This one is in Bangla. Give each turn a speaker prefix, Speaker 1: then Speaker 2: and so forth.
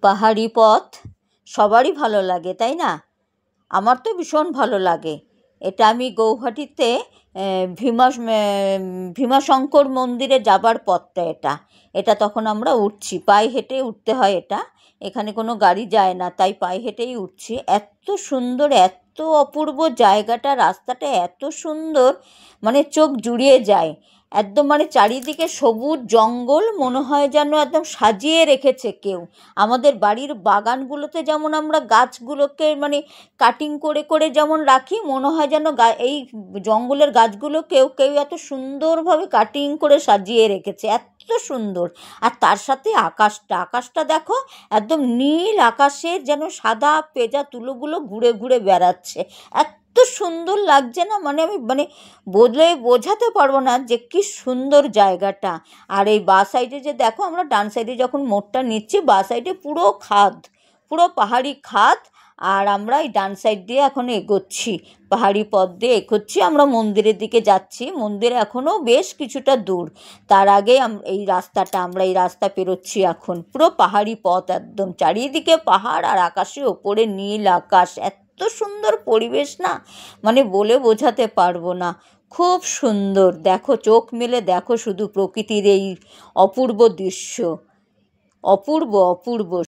Speaker 1: পাহাড়ি পথ সবারই ভালো লাগে, তাই না? আমার তো ভীষণ ভালো লাগে। এটা আমি গৌহাটিতে ভীমাশঙ্কর মন্দিরে যাবার পথটা এটা। এটা তখন আমরা উঠছি, পায়ে হেঁটে উঠতে হয় এটা। এখানে কোনো গাড়ি যায় না, তাই পায়ে হেঁটেই উঠছি। এত সুন্দর, এত অপূর্ব জায়গাটা, রাস্তাটা এত সুন্দর, মানে চোখ জুড়িয়ে যায়। একদম মানে চারিদিকে সবুজ জঙ্গল, মনে হয় যেন একদম সাজিয়ে রেখেছে কেউ। আমাদের বাড়ির বাগানগুলোতে যেমন আমরা গাছগুলোকে মানে কাটিং করে করে যেমন রাখি, মনে হয় যেন এই জঙ্গলের গাছগুলোকেও কেউ এত সুন্দরভাবে কাটিং করে সাজিয়ে রেখেছে, এত সুন্দর। আর তার সাথে আকাশটা দেখো, একদম নীল আকাশের যেন সাদা পেঁজা তুলোগুলো ঘুরে ঘুরে বেড়াচ্ছে। এত সুন্দর লাগছে না, মানে আমি বলে বোঝাতে পারবো না যে কি সুন্দর জায়গাটা। আর এই বাঁ সাইডে যে দেখো, আমরা ডান সাইডে যখন মোড়টা নিচ্ছি, বাঁ সাইডে পুরো খাদ, পুরো পাহাড়ি খাদ। আর আমরা এই ডান সাইড দিয়ে এখন এগোচ্ছি, পাহাড়ি পথ দিয়ে এগোচ্ছি, আমরা মন্দিরের দিকে যাচ্ছি। মন্দির এখনও বেশ কিছুটা দূর। তার আগে আমরা এই রাস্তা পেরোচ্ছি এখন। পুরো পাহাড়ি পথ, একদম চারিদিকে পাহাড় আর আকাশে ওপরে নীল আকাশ। এত সুন্দর পরিবেশ না, মানে বলে বোঝাতে পারবো না। খুব সুন্দর, দেখো চোখ মেলে দেখো শুধু প্রকৃতির এই অপূর্ব দৃশ্য, অপূর্ব অপূর্ব।